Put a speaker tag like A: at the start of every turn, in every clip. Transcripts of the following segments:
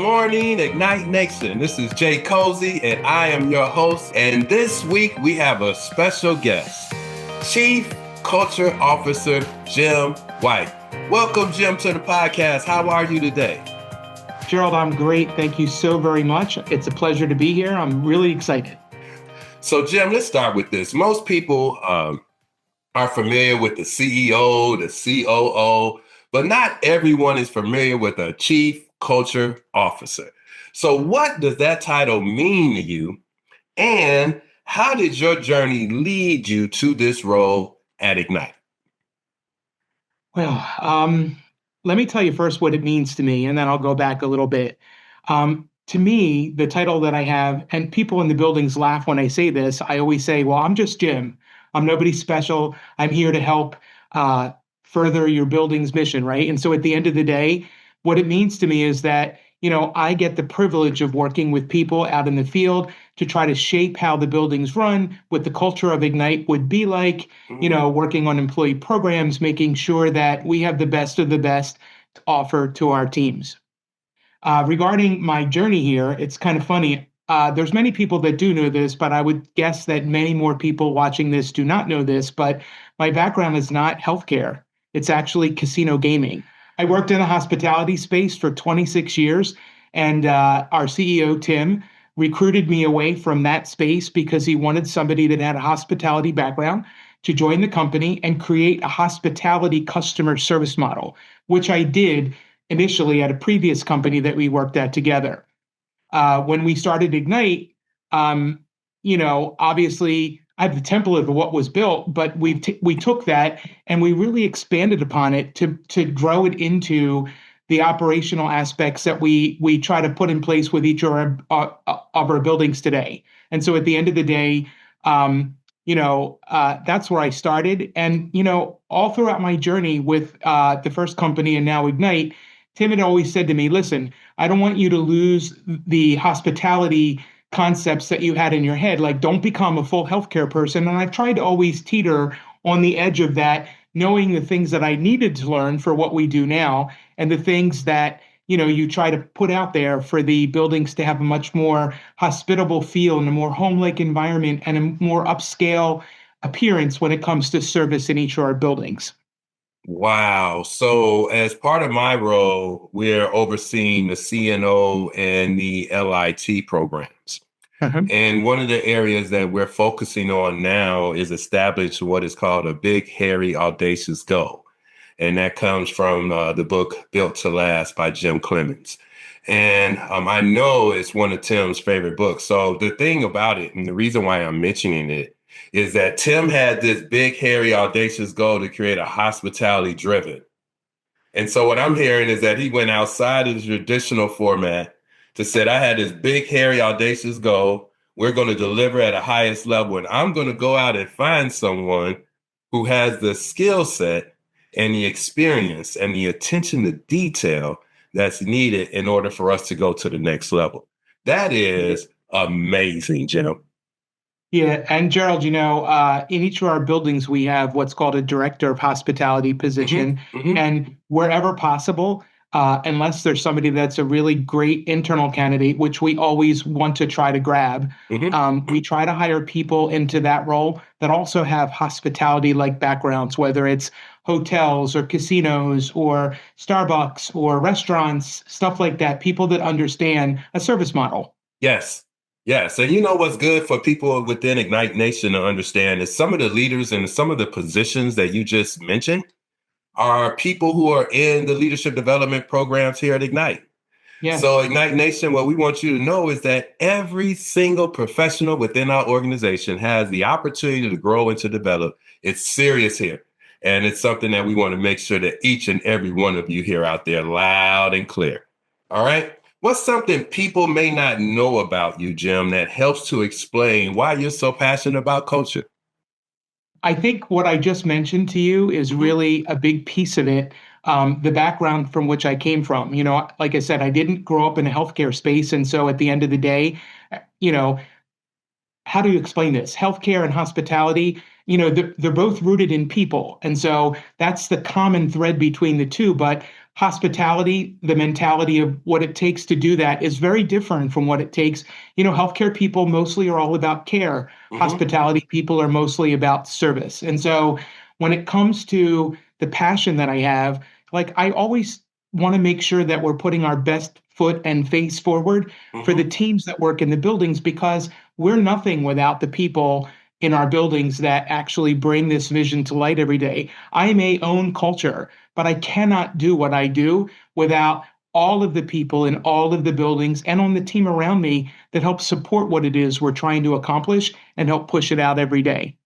A: morning, Ignite Nation. This is Jay Cozy, and I am your host. And this week, we have a special guest, Chief Culture Officer Jim White. Welcome, Jim, to the podcast. How are you today?
B: Gerald, I'm great. Thank you so very much. It's a pleasure to be here. I'm really excited.
A: So, Jim, let's start with this. Most people are familiar with the CEO, the COO, but not everyone is familiar with a Chief Culture Officer. So what does that title mean to you? And how did your journey lead you to this role at Ignite?
B: Well, let me tell you first what it means to me, and then I'll go back a little bit. To me, the title that I have, and people in the buildings laugh when I say this, I always say, well, I'm just Jim. I'm nobody special. I'm here to help further your building's mission, right? And so at the end of the day, what it means to me is that, I get the privilege of working with people out in the field to try to shape how the buildings run, what the culture of Ignite would be like, working on employee programs, making sure that we have the best of the best to offer to our teams. Regarding my journey here, it's kind of funny. There's many people that do know this, but I would guess that many more people watching this do not know this, but my background is not healthcare. It's actually casino gaming. I worked in the hospitality space for 26 years, and our CEO, Tim, recruited me away from that space because he wanted somebody that had a hospitality background to join the company and create a hospitality customer service model, which I did initially at a previous company that we worked at together. When we started Ignite, obviously I have the template of what was built, but we took that and we really expanded upon it to grow it into the operational aspects that we try to put in place with each of our buildings today. And so at the end of the day, that's where I started. And, all throughout my journey with the first company and now Ignite, Tim had always said to me, listen, I don't want you to lose the hospitality concepts that you had in your head. Like, don't become a full healthcare person. And I tried to always teeter on the edge of that, knowing the things that I needed to learn for what we do now and the things that, you try to put out there for the buildings to have a much more hospitable feel and a more home-like environment and a more upscale appearance when it comes to service in each of our buildings.
A: Wow. So as part of my role, we're overseeing the CNO and the LIT programs. And one of the areas that we're focusing on now is establish what is called a big, hairy, audacious goal. And that comes from the book Built to Last by Jim Clemens. And I know it's one of Tim's favorite books. So the thing about it, and the reason why I'm mentioning it, is that Tim had this big, hairy, audacious goal to create a hospitality driven. And so what I'm hearing is that he went outside of the traditional format to say, I had this big, hairy, audacious goal. We're going to deliver at a highest level. And I'm going to go out and find someone who has the skill set and the experience and the attention to detail that's needed in order for us to go to the next level. That is amazing, Jim.
B: Yeah, and Gerald, in each of our buildings, we have what's called a director of hospitality position. And wherever possible, unless there's somebody that's a really great internal candidate, which we always want to try to grab, we try to hire people into that role that also have hospitality-like backgrounds, whether it's hotels or casinos or Starbucks or restaurants, stuff like that, people that understand a service model.
A: Yes. Yes. And what's good for people within Ignite Nation to understand is some of the leaders and some of the positions that you just mentioned are people who are in the leadership development programs here at Ignite. Yeah. So Ignite Nation, what we want you to know is that every single professional within our organization has the opportunity to grow and to develop. It's serious here. And it's something that we want to make sure that each and every one of you hear out there loud and clear. All right. What's something people may not know about you, Jim, that helps to explain why you're so passionate about culture?
B: I think what I just mentioned to you is really a big piece of it. The background from which I came from, like I said, I didn't grow up in a healthcare space. And so at the end of the day, how do you explain this? Healthcare and hospitality, they're both rooted in people. And so that's the common thread between the two. But hospitality, the mentality of what it takes to do that is very different from what it takes. Healthcare people mostly are all about care.
A: Mm-hmm.
B: Hospitality people are mostly about service. And so when it comes to the passion that I have, like I always want to make sure that we're putting our best foot and face forward for the
A: Mm-hmm.
B: teams that work in the buildings because we're nothing without the people in our buildings that actually bring this vision to light every day. I may own culture, but I cannot do what I do without all of the people in all of the buildings and on the team around me that help support what it is we're trying to accomplish and help push it out every day.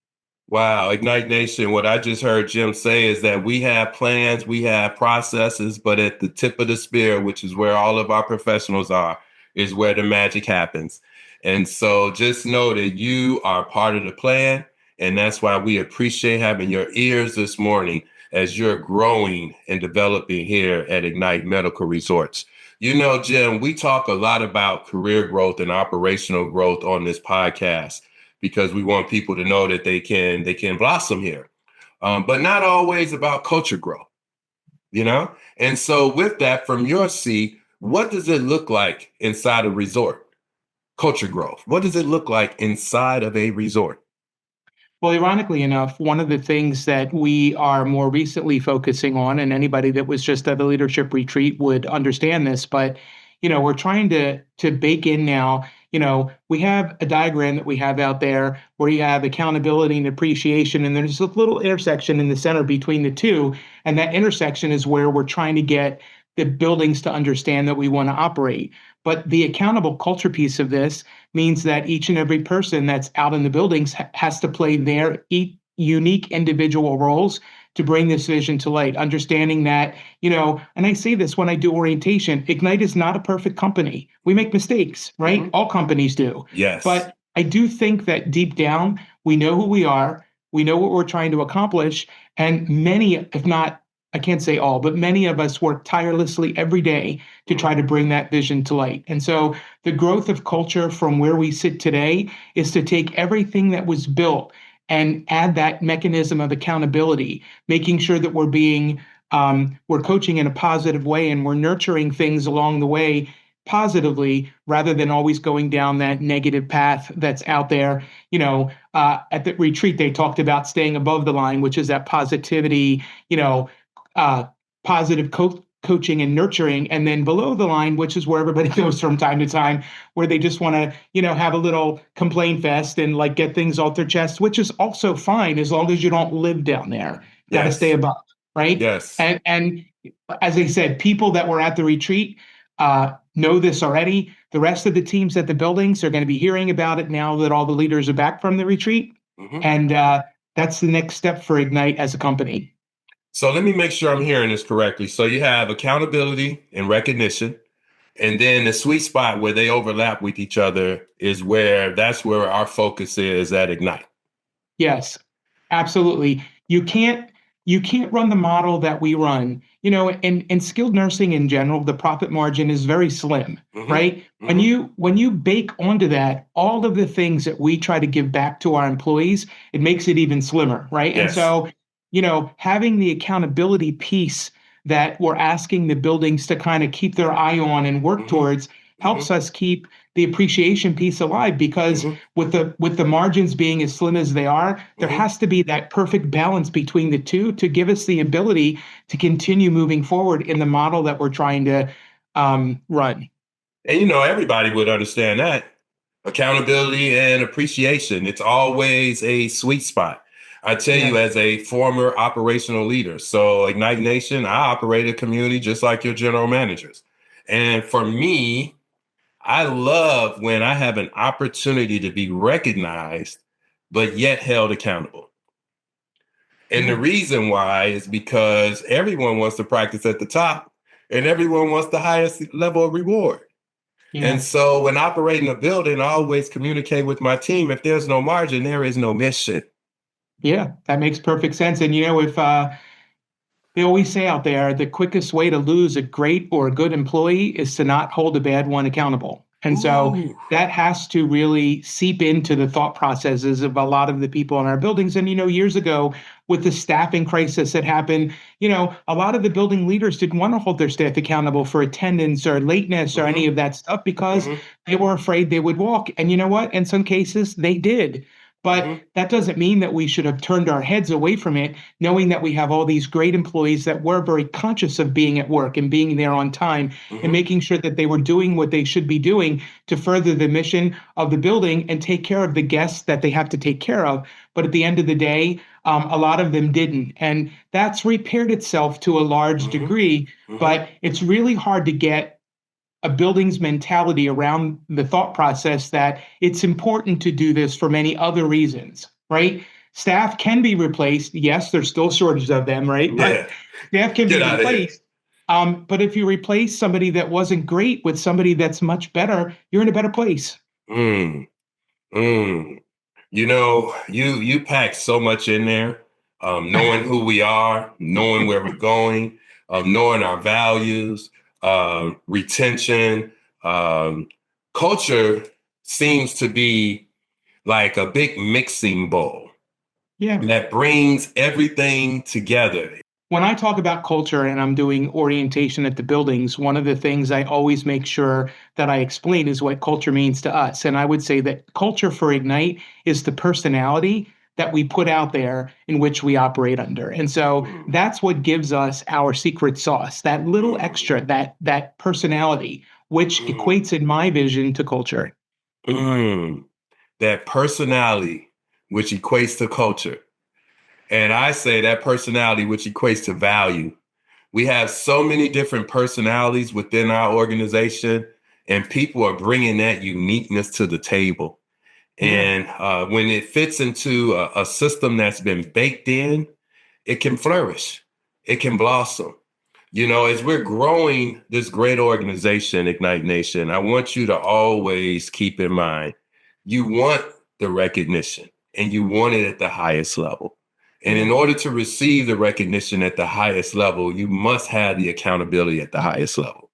A: Wow, Ignite Nation, what I just heard Jim say is that we have plans, we have processes, but at the tip of the spear, which is where all of our professionals are, is where the magic happens. And so just know that you are part of the plan. And that's why we appreciate having your ears this morning as you're growing and developing here at Ignite Medical Resorts. Jim, we talk a lot about career growth and operational growth on this podcast because we want people to know that they can blossom here, but not always about culture growth, And so, with that, from your seat, what does it look like inside a resort? Culture growth. What does it look like inside of a resort?
B: Well, ironically enough, one of the things that we are more recently focusing on, and anybody that was just at the leadership retreat would understand this, but we're trying to bake in now. We have a diagram that we have out there where you have accountability and appreciation, and there's a little intersection in the center between the two, and that intersection is where we're trying to get the buildings to understand that we want to operate. But the accountable culture piece of this means that each and every person that's out in the buildings has to play their unique individual roles to bring this vision to light, understanding that, and I say this when I do orientation, Ignite is not a perfect company. We make mistakes, right?
A: Mm-hmm.
B: All companies do.
A: Yes.
B: But I do think that deep down, we know who we are, we know what we're trying to accomplish, and many, if not, I can't say all, but many of us work tirelessly every day to try to bring that vision to light. And so the growth of culture from where we sit today is to take everything that was built and add that mechanism of accountability, making sure that we're coaching in a positive way and we're nurturing things along the way positively rather than always going down that negative path that's out there. At the retreat, they talked about staying above the line, which is that positivity, uh, positive coaching and nurturing, and then below the line, which is where everybody goes from time to time, where they just want to, have a little complaint fest and like get things off their chest, which is also fine as long as you don't live down there. Got to stay
A: Yes.
B: above, right?
A: Yes.
B: And as I said, people that were at the retreat know this already. The rest of the teams at the buildings are going to be hearing about it now that all the leaders are back from the retreat,
A: Mm-hmm.
B: and that's the next step for Ignite as a company.
A: So let me make sure I'm hearing this correctly. So you have accountability and recognition, and then the sweet spot where they overlap with each other is that's where our focus is at Ignite.
B: Yes, absolutely. You can't run the model that we run. In skilled nursing in general, the profit margin is very slim,
A: Mm-hmm.
B: right?
A: Mm-hmm.
B: When you bake onto that all of the things that we try to give back to our employees, it makes it even slimmer, right? And
A: Yes.
B: so, having the accountability piece that we're asking the buildings to kind of keep their eye on and work
A: Mm-hmm.
B: towards helps us keep the appreciation piece alive because
A: Mm-hmm.
B: with the margins being as slim as they are, there
A: Mm-hmm.
B: has to be that perfect balance between the two to give us the ability to continue moving forward in the model that we're trying to run.
A: And everybody would understand that. Accountability and appreciation. It's always a sweet spot. I tell you,
B: Yes.
A: as a former operational leader, so Ignite Nation, I operate a community just like your general managers. And for me, I love when I have an opportunity to be recognized, but yet held accountable. And the reason why is because everyone wants to practice at the top and everyone wants the highest level of reward. And
B: Yes.
A: so when operating a building, I always communicate with my team. If there's no margin, there is no mission.
B: Yeah, that makes perfect sense. And if they always say out there, the quickest way to lose a great or a good employee is to not hold a bad one accountable. And so
A: Ooh.
B: that has to really seep into the thought processes of a lot of the people in our buildings. And, years ago with the staffing crisis that happened, a lot of the building leaders didn't want to hold their staff accountable for attendance or lateness or any
A: Mm-hmm.
B: of that stuff because
A: Mm-hmm.
B: they were afraid they would walk. And you know what? In some cases, they did. But
A: Mm-hmm.
B: that doesn't mean that we should have turned our heads away from it, knowing that we have all these great employees that were very conscious of being at work and being there on time and
A: Mm-hmm.
B: making sure that they were doing what they should be doing to further the mission of the building and take care of the guests that they have to take care of. But at the end of the day, a lot of them didn't. And that's repaired itself to a large
A: Mm-hmm.
B: degree,
A: Mm-hmm.
B: but it's really hard to get a building's mentality around the thought process that it's important to do this for many other reasons, right? Staff can be replaced. Yes, there's still shortages of them, right? But
A: Yeah.
B: staff can
A: Get
B: be
A: out of here.
B: replaced. But if you replace somebody that wasn't great with somebody that's much better, you're in a better place.
A: Mm. Mm. You pack so much in there. Knowing who we are, knowing where we're going, knowing our values, retention, um, culture seems to be like a big mixing bowl
B: Yeah.
A: that brings everything together.
B: When I talk about culture and I'm doing orientation at the buildings, one of the things I always make sure that I explain is what culture means to us. And I would say that culture for Ignite is the personality that we put out there in which we operate under. And so
A: Mm,
B: that's what gives us our secret sauce, that little
A: mm,
B: extra, that personality, which
A: mm,
B: equates in my vision to culture.
A: mm. That personality, which equates to culture. And I say that personality, which equates to value. We have so many different personalities within our organization, and people are bringing that uniqueness to the table.
B: Yeah.
A: And when it fits into a system that's been baked in, it can flourish, it can blossom. As we're growing this great organization, Ignite Nation, I want you to always keep in mind you want the recognition and you want it at the highest level. And in
B: Yeah.
A: order to receive the recognition at the highest level, you must have the accountability at the highest level.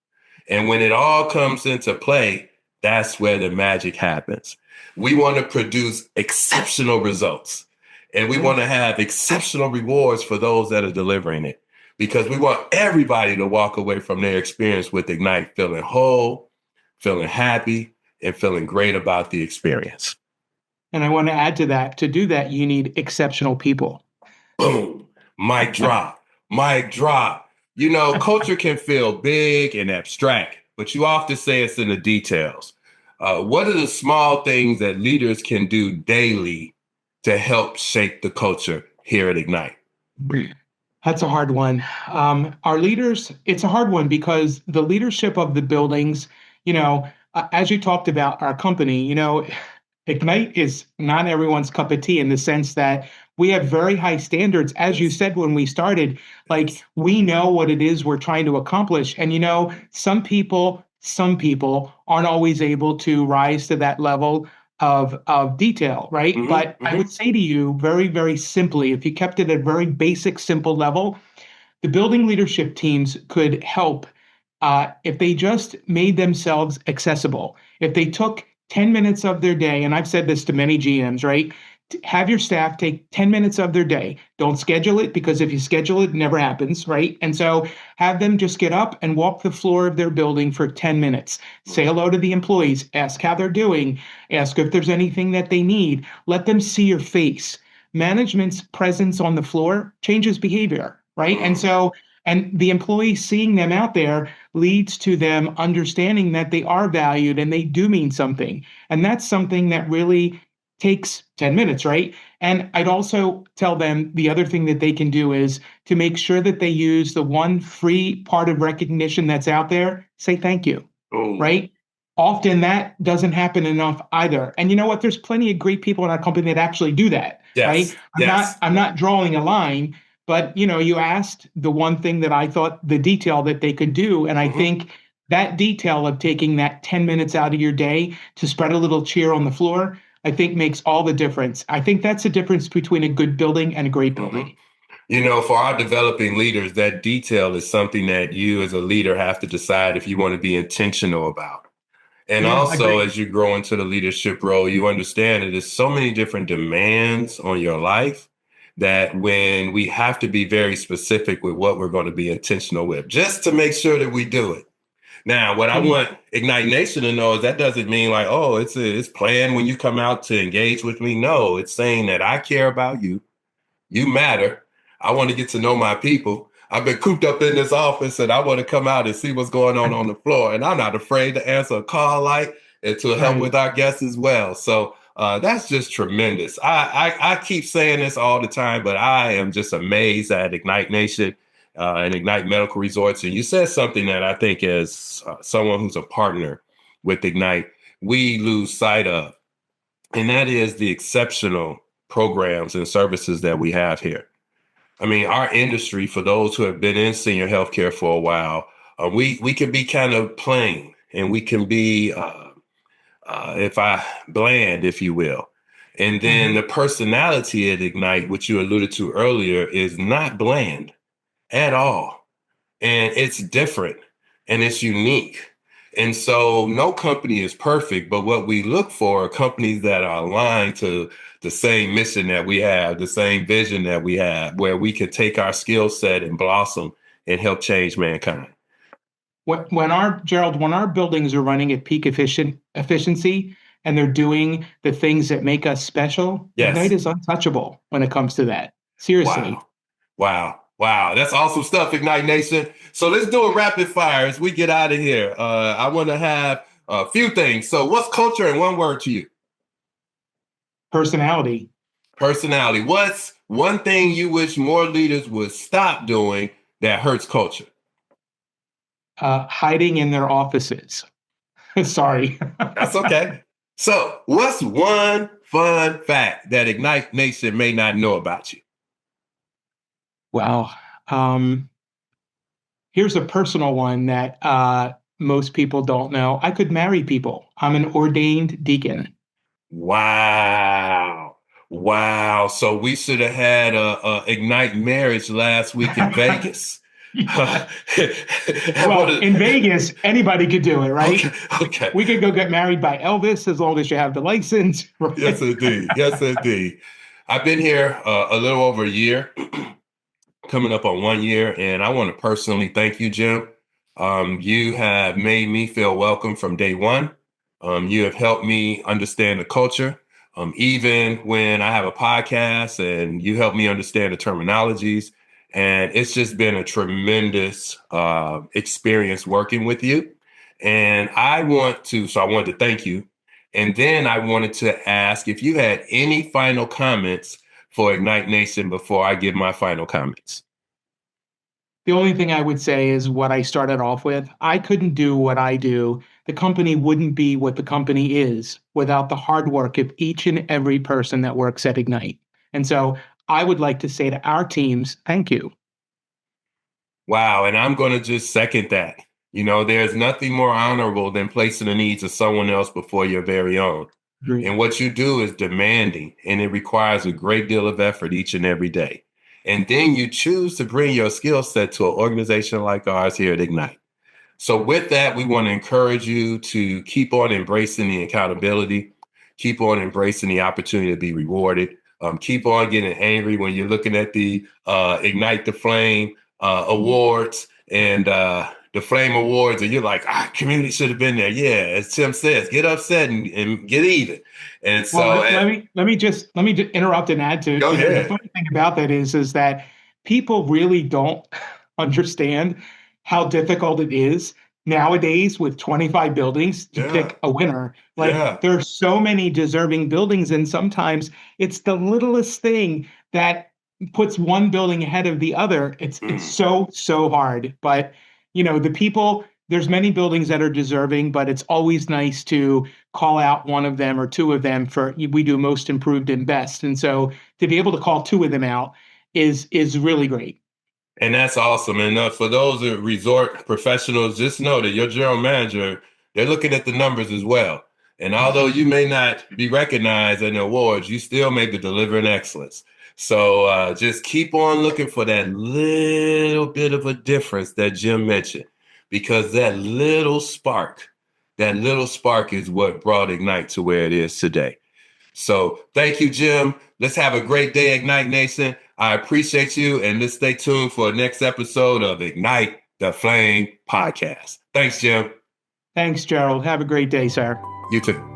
A: And when it all comes into play, that's where the magic happens. We want to produce exceptional results and we
B: Yeah.
A: want to have exceptional rewards for those that are delivering it because we want everybody to walk away from their experience with Ignite feeling whole, feeling happy, and feeling great about the experience.
B: And I want to add to that, to do that, you need exceptional people.
A: Boom, mic drop, mic drop. Culture can feel big and abstract, but you often say it's in the details. What are the small things that leaders can do daily to help shape the culture here at Ignite?
B: That's a hard one. Our leaders, it's a hard one because the leadership of the buildings, as you talked about our company, Ignite is not everyone's cup of tea in the sense that we have very high standards. As you
A: Yes,
B: said when we started, like
A: yes.
B: we know what it is we're trying to accomplish. And some people aren't always able to rise to that level of detail, right?
A: Mm-hmm,
B: But I
A: mm-hmm,
B: would say to you very, very simply, if you kept it at a very basic, simple level, the building leadership teams could help if they just made themselves accessible. If they took 10 minutes of their day, and I've said this to many GMs, right? Have your staff take 10 minutes of their day. Don't schedule it because if you schedule it, it never happens, right? And so have them just get up and walk the floor of their building for 10 minutes. Say hello to the employees, ask how they're doing, ask if there's anything that they need. Let them see your face. Management's presence on the floor changes behavior, right? And
A: mm-hmm,
B: so, and the employees seeing them out there leads to them understanding that they are valued and they do mean something. And that's something that really takes 10 minutes, right? And I'd also tell them the other thing that they can do is to make sure that they use the one free part of recognition that's out there, say thank you,
A: mm.
B: right? Often that doesn't happen enough either. And you know what? There's plenty of great people in our company that actually do that, right?
A: Yes,
B: I'm not
A: yes.
B: I'm not drawing a line, but you asked the one thing that I thought the detail that they could do. And I
A: Mm-hmm.
B: think that detail of taking that 10 minutes out of your day to spread a little cheer on the floor, I think makes all the difference. I think that's the difference between a good building and a great
A: Mm-hmm.
B: building.
A: For our developing leaders, that detail is something that you as a leader have to decide if you want to be intentional about. And
B: Yeah,
A: also,
B: agreed.
A: as you grow into the leadership role, you understand that there's so many different demands on your life that when we have to be very specific with what we're going to be intentional with, just to make sure that we do it. Now, what I want Ignite Nation to know is that doesn't mean like, oh, it's planned when you come out to engage with me. No, it's saying that I care about you. You matter. I want to get to know my people. I've been cooped up in this office and I want to come out and see what's going on the floor. And I'm not afraid to answer a call like and to help
B: Right.
A: with our guests as well. So that's just tremendous. I keep saying this all the time, but I am just amazed at Ignite Nation and Ignite Medical Resorts. And you said something that I think as someone who's a partner with Ignite, we lose sight of, and that is the exceptional programs and services that we have here. I mean, our industry, for those who have been in senior healthcare for a while, we can be kind of plain and we can be, if I bland, if you will. And then the personality at Ignite, which you alluded to earlier, is not bland at all. And it's different and it's unique. And so no company is perfect, but what we look for are companies that are aligned to the same mission that we have, the same vision that we have, where we can take our skill set and blossom and help change mankind.
B: When our buildings are running at peak efficiency and they're doing the things that make us special, Ignite
A: Yes.
B: is untouchable when it comes to that. Seriously.
A: Wow. Wow. Wow. That's awesome stuff, Ignite Nation. So let's do a rapid fire as we get out of here. I want to have a few things. So what's culture in one word to you?
B: Personality.
A: Personality. What's one thing you wish more leaders would stop doing that hurts culture?
B: Hiding in their offices. Sorry.
A: That's okay. So, what's one fun fact that Ignite Nation may not know about you?
B: Wow. Here's a personal one that most people don't know. I could marry people. I'm an ordained deacon.
A: Wow. Wow. So, we should have had a Ignite marriage last week in Vegas.
B: Well, in Vegas, anybody could do it, right?
A: Okay. Okay.
B: We could go get married by Elvis as long as you have the license. Right?
A: Yes, indeed. Yes, indeed. I've been here a little over a year, coming up on 1 year, and I want to personally thank you, Jim. You have made me feel welcome from day one. You have helped me understand the culture, even when I have a podcast, and you help me understand the terminologies. And it's just been a tremendous experience working with you. And I wanted to thank you. And then I wanted to ask if you had any final comments for Ignite Nation before I give my final comments.
B: The only thing I would say is what I started off with. I couldn't do what I do. The company wouldn't be what the company is without the hard work of each and every person that works at Ignite. And so I would like to say to our teams, thank you.
A: Wow. And I'm going to just second that. You know, there's nothing more honorable than placing the needs of someone else before your very own.
B: Agreed.
A: And what you do is demanding, and it requires a great deal of effort each and every day. And then you choose to bring your skill set to an organization like ours here at Ignite. So with that, we want to encourage you to keep on embracing the accountability, keep on embracing the opportunity to be rewarded, keep on getting angry when you're looking at the Ignite the Flame awards and the Flame Awards, and you're like, community should have been there. Yeah, as Tim says, get upset and get even. And so,
B: well, let me just interrupt and add to.
A: Go ahead.
B: The funny thing about that is that people really don't understand how difficult it is nowadays with 25 buildings to pick a winner. Like there are so many deserving buildings, and sometimes it's the littlest thing that puts one building ahead of the other. It's so hard. But you know, the people, there's many buildings that are deserving, but it's always nice to call out one of them or two of them for, we do most improved and best. And so to be able to call two of them out is really great.
A: And that's awesome. And for those resort professionals, just know that your general manager, they're looking at the numbers as well. And although you may not be recognized in the awards, you still make the delivering excellence. So just keep on looking for that little bit of a difference that Jim mentioned, because that little spark that little spark is what brought Ignite to where it is today. So thank you, Jim. Let's have a great day, Ignite Nation. I appreciate you, and let's stay tuned for the next episode of Ignite the Flame podcast. Thanks, Jim.
B: Thanks, Gerald. Have a great day, sir.
A: You too.